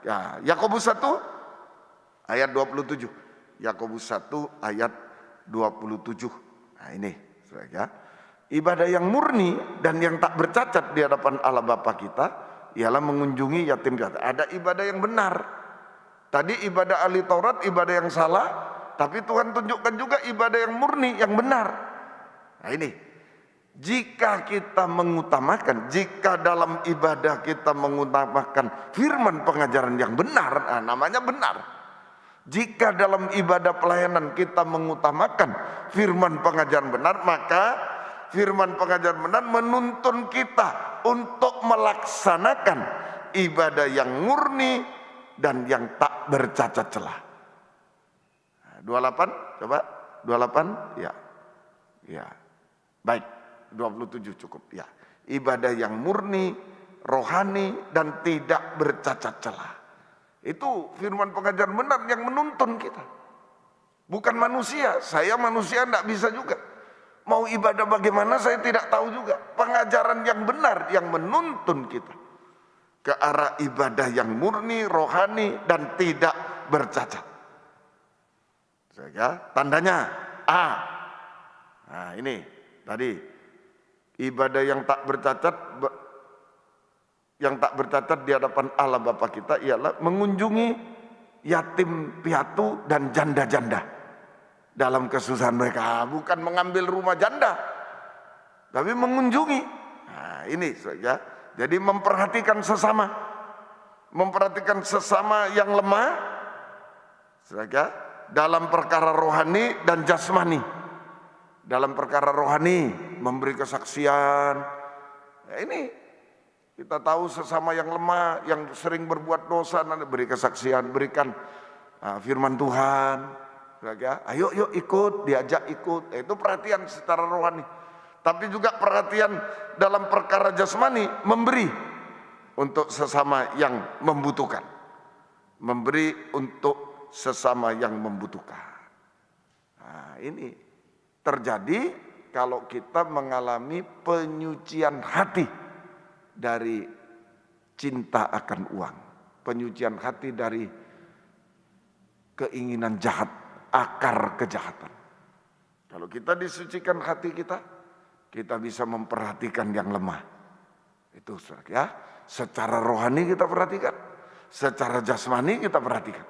Ya, Yakobus 1 ayat 27. Yakobus 1 ayat 27. Nah ini, saudara ya. Ibadah yang murni dan yang tak bercacat di hadapan Allah Bapa kita ialah mengunjungi yatim piatu. Ada ibadah yang benar. Tadi ibadah ahli Taurat, ibadah yang salah, tapi Tuhan tunjukkan juga ibadah yang murni, yang benar. Nah ini, jika kita mengutamakan, jika dalam ibadah kita mengutamakan firman pengajaran yang benar, nah namanya benar. Jika dalam ibadah pelayanan kita mengutamakan firman pengajaran benar, maka firman pengajaran benar menuntun kita untuk melaksanakan ibadah yang murni dan yang tak bercacat celah. 28, coba 28, ya, ya, baik, 27 cukup, ya. Ibadah yang murni, rohani dan tidak bercacat celah. Itu firman pengajaran benar yang menuntun kita. Bukan manusia, saya manusia tidak bisa juga. Mau ibadah bagaimana saya tidak tahu juga. Pengajaran yang benar yang menuntun kita ke arah ibadah yang murni, rohani dan tidak bercacat. Ya, tandanya A. Nah ini tadi ibadah yang tak bercacat di hadapan Allah Bapa kita ialah mengunjungi yatim piatu dan janda-janda dalam kesusahan mereka. Bukan mengambil rumah janda, tapi mengunjungi. Nah ini saja. Jadi memperhatikan sesama yang lemah saja dalam perkara rohani dan jasmani. Dalam perkara rohani memberi kesaksian. Nah, ini kita tahu sesama yang lemah, yang sering berbuat dosa, nanti beri kesaksian, berikan firman Tuhan. Ya, ayo yuk ikut, diajak ikut. Itu perhatian secara rohani. Tapi juga perhatian dalam perkara jasmani, memberi untuk sesama yang membutuhkan. Memberi untuk sesama yang membutuhkan. Nah, ini terjadi kalau kita mengalami penyucian hati dari cinta akan uang. Penyucian hati dari keinginan jahat, akar kejahatan. Kalau kita disucikan hati kita bisa memperhatikan yang lemah. Itu ya, secara rohani kita perhatikan, secara jasmani kita perhatikan.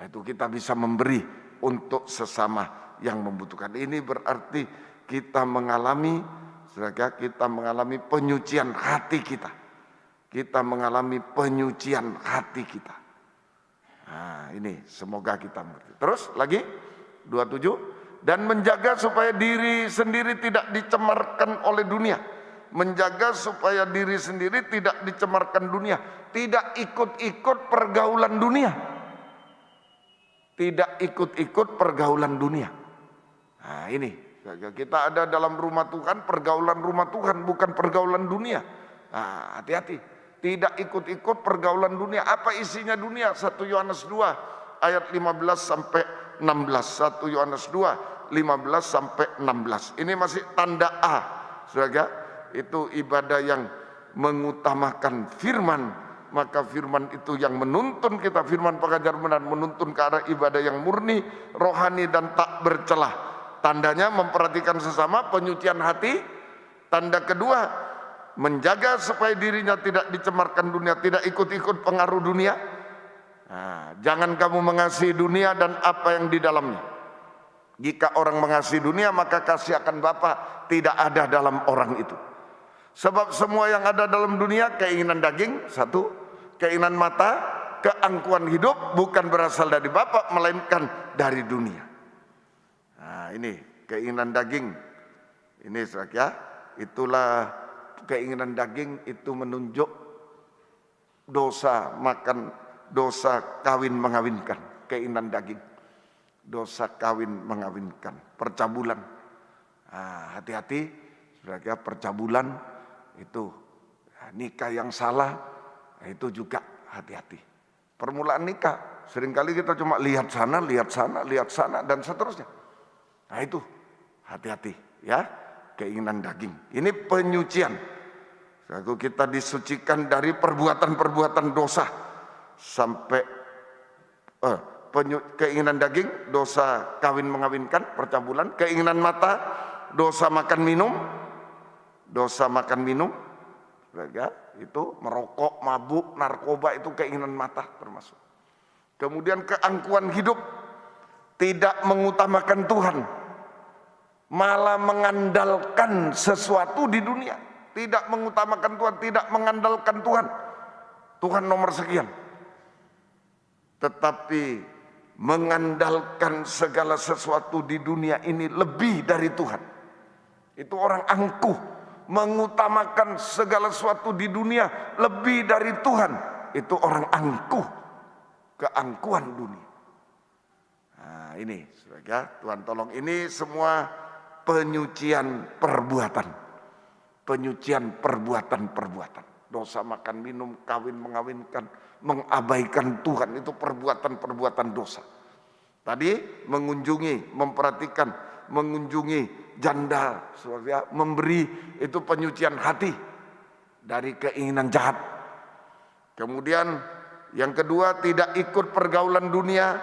Nah, itu kita bisa memberi untuk sesama yang membutuhkan. Ini berarti kita mengalami penyucian hati kita. Kita mengalami penyucian hati kita. Nah, ini semoga kita mengerti. Terus lagi 27, dan menjaga supaya diri sendiri tidak dicemarkan oleh dunia. Menjaga supaya diri sendiri tidak dicemarkan dunia. Tidak ikut-ikut pergaulan dunia. Tidak ikut-ikut pergaulan dunia. Nah ini, kita ada dalam rumah Tuhan, pergaulan rumah Tuhan, bukan pergaulan dunia. Nah, hati-hati. Tidak ikut-ikut pergaulan dunia. Apa isinya dunia? 1 Yohanes 2 ayat 15 sampai 16. 1 Yohanes 2 15 sampai 16. Ini masih tanda A. Saudara, itu ibadah yang mengutamakan firman. Maka firman itu yang menuntun kita, firman pengajar benar menuntun ke arah ibadah yang murni, rohani dan tak bercelah. Tandanya memperhatikan sesama, penyucian hati. Tanda kedua, menjaga supaya dirinya tidak dicemarkan dunia, tidak ikut-ikut pengaruh dunia. Nah, jangan kamu mengasihi dunia dan apa yang di dalamnya. Jika orang mengasihi dunia, maka kasih akan Bapa tidak ada dalam orang itu. Sebab semua yang ada dalam dunia, keinginan daging, satu, keinginan mata, keangkuhan hidup, bukan berasal dari Bapa, melainkan dari dunia. Nah ini, keinginan daging. Ini ya, itulah keinginan daging itu menunjuk dosa makan, dosa kawin mengawinkan, keinginan daging. Dosa kawin mengawinkan, percabulan. Nah, hati-hati, saudara, percabulan itu nikah yang salah, itu juga hati-hati. Permulaan nikah, seringkali kita cuma lihat sana, dan seterusnya. Nah itu, hati-hati ya, keinginan daging. Ini penyucian. Kita disucikan dari perbuatan-perbuatan dosa. sampai keinginan daging, dosa kawin mengawinkan, percabulan. Keinginan mata, dosa makan minum, ya, itu merokok, mabuk, narkoba, itu keinginan mata termasuk. Kemudian keangkuhan hidup, tidak mengutamakan Tuhan, malah mengandalkan sesuatu di dunia. Tidak mengutamakan Tuhan, tidak mengandalkan Tuhan. Tuhan nomor sekian. Tetapi mengandalkan segala sesuatu di dunia ini lebih dari Tuhan. Itu orang angkuh, mengutamakan segala sesuatu di dunia lebih dari Tuhan. Itu orang angkuh, keangkuhan dunia. Nah ini, saudara, Tuhan tolong, ini semua penyucian perbuatan. Penyucian perbuatan-perbuatan. Dosa makan minum, kawin mengawinkan, mengabaikan Tuhan, itu perbuatan-perbuatan dosa. Tadi mengunjungi, memperhatikan, mengunjungi janda, saudara, memberi, itu penyucian hati dari keinginan jahat. Kemudian yang kedua, tidak ikut pergaulan dunia,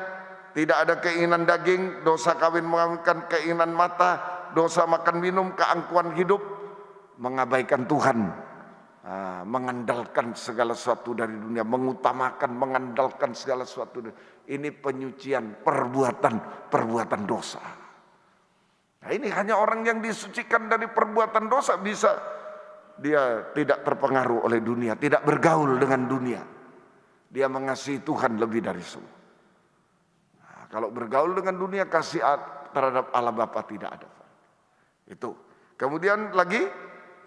tidak ada keinginan daging, dosa kawin mengawinkan, keinginan mata, dosa makan minum, keangkuhan hidup, mengabaikan Tuhan. Mengandalkan segala sesuatu dari dunia, mengutamakan, mengandalkan segala sesuatu. Ini penyucian perbuatan dosa. Nah ini hanya orang yang disucikan dari perbuatan dosa bisa dia tidak terpengaruh oleh dunia, tidak bergaul dengan dunia. Dia mengasihi Tuhan lebih dari semua. Nah, kalau bergaul dengan dunia, kasih terhadap Allah Bapa tidak ada. Itu. Kemudian lagi,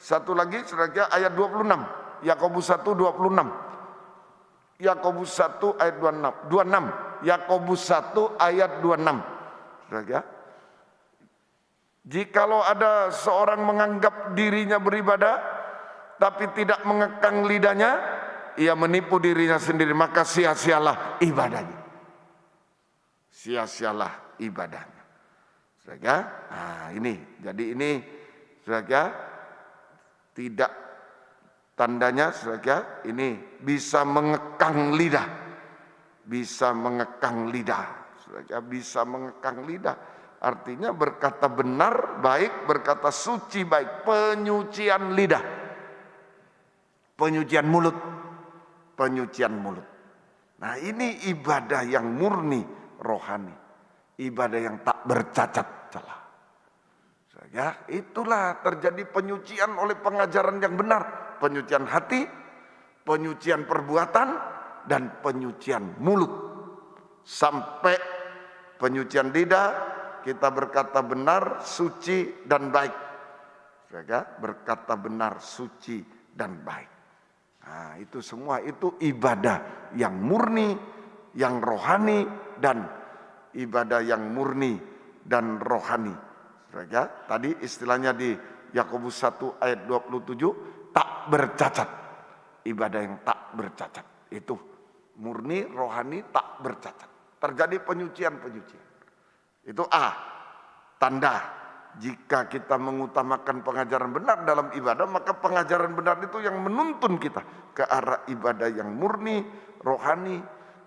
satu lagi, saudara, ayat 26, Yakobus 1, 26. Yakobus 1 ayat 26. Yakobus 1 ayat 26. Saudara, jikalau ada seorang menganggap dirinya beribadah, tapi tidak mengekang lidahnya, ia menipu dirinya sendiri, maka sia-sialah ibadahnya. Sia-sialah ibadahnya. Saudara, nah ini, jadi ini, saudara, tidak tandanya, saudara, ini bisa mengekang lidah. Bisa mengekang lidah. Saudara, bisa mengekang lidah. Artinya berkata benar baik, berkata suci baik. Penyucian lidah. Penyucian mulut. Penyucian mulut. Nah ini ibadah yang murni rohani. Ibadah yang tak bercacat celah. Ya, itulah terjadi penyucian oleh pengajaran yang benar. Penyucian hati, penyucian perbuatan, dan penyucian mulut. Sampai penyucian lidah, kita berkata benar, suci, dan baik. Ya, berkata benar, suci, dan baik. Nah, itu semua itu ibadah yang murni, yang rohani, dan ibadah yang murni dan rohani. Ya, tadi istilahnya di Yakobus 1 ayat 27, tak bercacat. Ibadah yang tak bercacat. Itu murni, rohani, tak bercacat. Terjadi penyucian-penyucian. Itu tanda. Jika kita mengutamakan pengajaran benar dalam ibadah, maka pengajaran benar itu yang menuntun kita ke arah ibadah yang murni, rohani.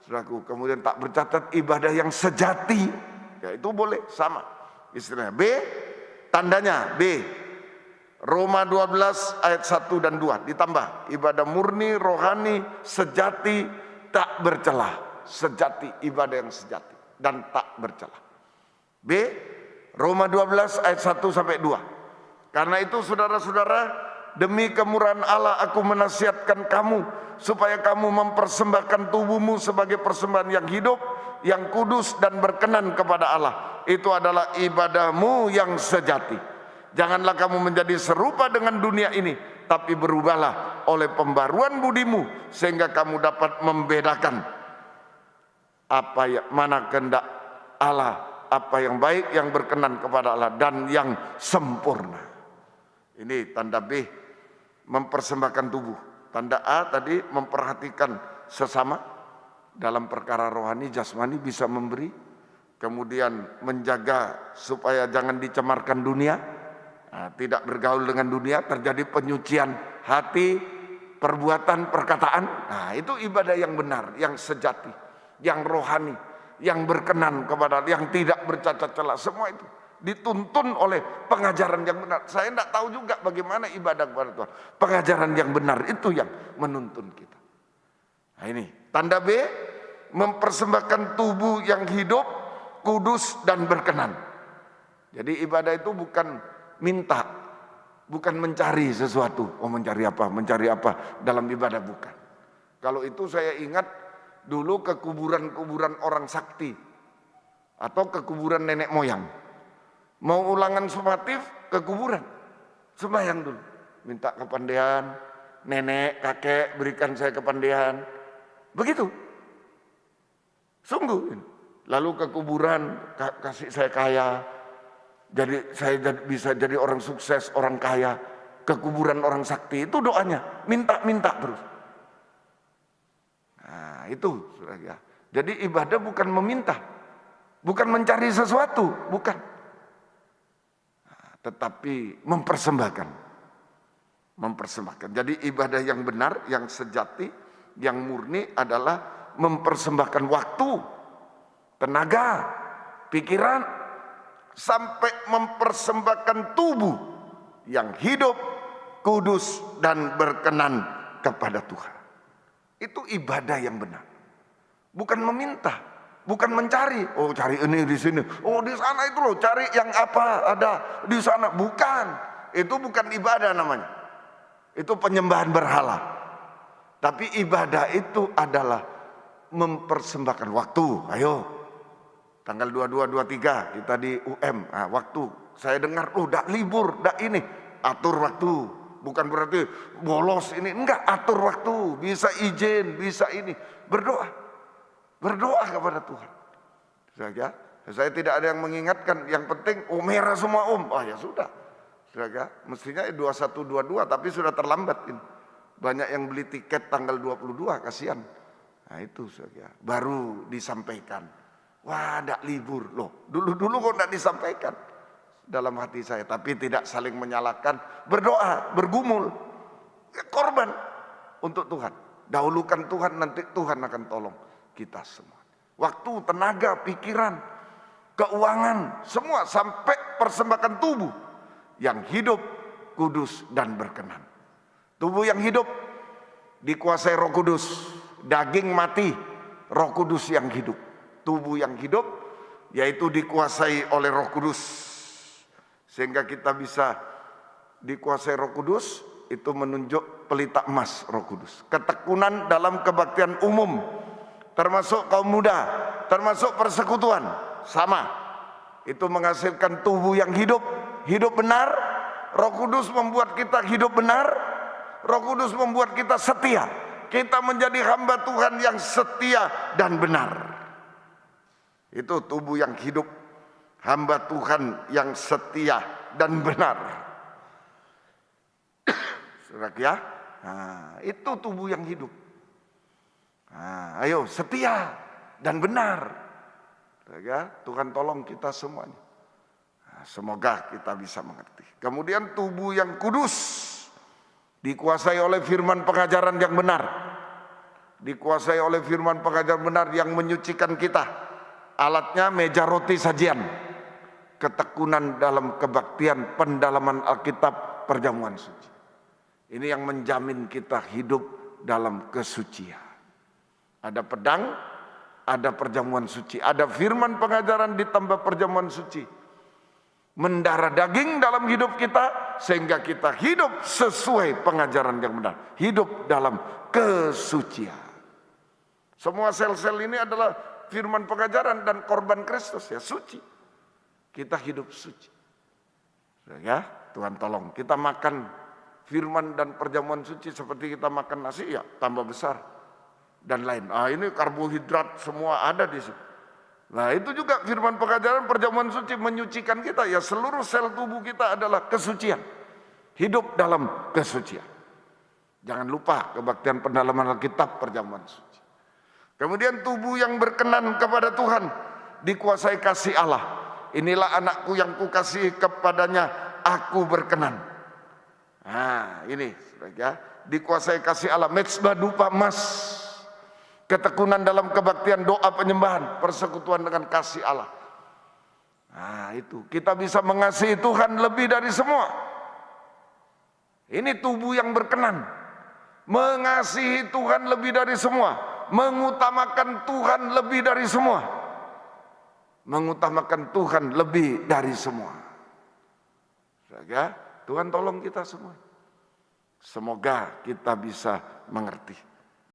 Saudaraku, kemudian tak bercacat, ibadah yang sejati. Ya itu boleh, sama. Istilahnya B, tandanya B, Roma 12 ayat 1 dan 2 ditambah, ibadah murni, rohani, sejati, tak bercelah. Sejati, ibadah yang sejati dan tak bercelah. B, Roma 12 ayat 1 sampai 2. Karena itu saudara-saudara, demi kemurahan Allah aku menasihatkan kamu supaya kamu mempersembahkan tubuhmu sebagai persembahan yang hidup, yang kudus dan berkenan kepada Allah. Itu adalah ibadahmu yang sejati. Janganlah kamu menjadi serupa dengan dunia ini, tapi berubahlah oleh pembaruan budimu sehingga kamu dapat membedakan mana kehendak Allah, apa yang baik, yang berkenan kepada Allah, dan yang sempurna. Ini tanda B, mempersembahkan tubuh. Tanda A tadi memperhatikan sesama dalam perkara rohani, jasmani, bisa memberi. Kemudian menjaga supaya jangan dicemarkan dunia, tidak bergaul dengan dunia, terjadi penyucian hati, perbuatan, perkataan. Nah, itu ibadah yang benar, yang sejati, yang rohani, yang berkenan kepada, yang tidak bercacat celah. Semua itu dituntun oleh pengajaran yang benar. Saya tidak tahu juga bagaimana ibadah kepada Tuhan. Pengajaran yang benar itu yang menuntun kita. Nah, ini tanda B, mempersembahkan tubuh yang hidup, kudus dan berkenan. Jadi ibadah itu bukan minta, bukan mencari sesuatu. Oh, mencari apa dalam ibadah, bukan. Kalau itu saya ingat dulu ke kuburan-kuburan orang sakti atau ke kuburan nenek moyang. Mau ulangan sumatif ke kuburan, sembahyang dulu, minta kepandian, nenek, kakek berikan saya kepandian, begitu. Sungguh. Lalu ke kuburan, kasih saya kaya, jadi saya bisa jadi orang sukses, orang kaya. Ke kuburan orang sakti itu doanya, minta terus. Nah, itu ya. Jadi ibadah bukan meminta, bukan mencari sesuatu, bukan. Tetapi mempersembahkan. Jadi ibadah yang benar, yang sejati, yang murni adalah mempersembahkan waktu, tenaga, pikiran, sampai mempersembahkan tubuh yang hidup, kudus dan berkenan kepada Tuhan. Itu ibadah yang benar. Bukan meminta, bukan mencari. Oh, cari ini di sini. Oh, di sana itu loh, cari yang apa ada di sana. Bukan. Itu bukan ibadah namanya. Itu penyembahan berhala. Tapi ibadah itu adalah mempersembahkan waktu. Ayo. Tanggal 22, 23 kita di UM. Nah, waktu saya dengar, dak libur, dak ini. Atur waktu. Bukan berarti bolos ini. Enggak, atur waktu. Bisa izin, bisa ini. Berdoa kepada Tuhan. Saya tidak ada yang mengingatkan. Yang penting, merah semua ya sudah. Mestinya 21, 22, tapi sudah terlambat ini. Banyak yang beli tiket tanggal 22, kasihan. Nah itu baru disampaikan. Wah, tidak libur loh. Dulu kok tidak disampaikan dalam hati saya. Tapi tidak saling menyalahkan. Berdoa, bergumul, korban untuk Tuhan. Dahulukan Tuhan, nanti Tuhan akan tolong kita semua. Waktu, tenaga, pikiran, keuangan, semua sampai persembahkan tubuh yang hidup, kudus dan berkenan. Tubuh yang hidup dikuasai Roh Kudus. Daging mati, Roh Kudus yang hidup. Tubuh yang hidup yaitu dikuasai oleh Roh Kudus. Sehingga kita bisa dikuasai Roh Kudus, itu menunjuk pelita emas Roh Kudus. Ketekunan dalam kebaktian umum, termasuk kaum muda, termasuk persekutuan, sama. Itu menghasilkan tubuh yang hidup, hidup benar. Roh Kudus membuat kita hidup benar. Roh Kudus membuat kita setia. Kita menjadi hamba Tuhan yang setia dan benar. Itu tubuh yang hidup, hamba Tuhan yang setia dan benar. Saudara ya, nah, itu tubuh yang hidup. Nah, ayo setia dan benar. Ya, Tuhan tolong kita semuanya. Nah, semoga kita bisa mengerti. Kemudian tubuh yang kudus dikuasai oleh firman pengajaran yang benar. Dikuasai oleh firman pengajaran benar yang menyucikan kita. Alatnya meja roti sajian. Ketekunan dalam kebaktian, pendalaman Alkitab, perjamuan suci. Ini yang menjamin kita hidup dalam kesucian. Ada pedang, ada perjamuan suci. Ada firman pengajaran ditambah perjamuan suci. Mendarah daging dalam hidup kita, sehingga kita hidup sesuai pengajaran yang benar. Hidup dalam kesucian. Semua sel-sel ini adalah firman pengajaran dan korban Kristus, ya, suci. Kita hidup suci. Ya, Tuhan tolong. Kita makan firman dan perjamuan suci seperti kita makan nasi, ya tambah besar. Dan lain. Ini karbohidrat semua ada di situ. Nah, itu juga firman pengajaran perjamuan suci menyucikan kita. Ya, seluruh sel tubuh kita adalah kesucian. Hidup dalam kesucian. Jangan lupa kebaktian pendalaman Alkitab, perjamuan suci. Kemudian tubuh yang berkenan kepada Tuhan dikuasai kasih Allah. Inilah anakku yang kukasihi, kepadanya aku berkenan. Nah, ini ya, dikuasai kasih Allah, mezbah dupa emas, ketekunan dalam kebaktian, doa penyembahan, persekutuan dengan kasih Allah. Nah itu, kita bisa mengasihi Tuhan lebih dari semua. Ini tubuh yang berkenan, mengasihi Tuhan lebih dari semua, mengutamakan Tuhan lebih dari semua, mengutamakan Tuhan lebih dari semua. Ya, Tuhan tolong kita semua. Semoga kita bisa mengerti.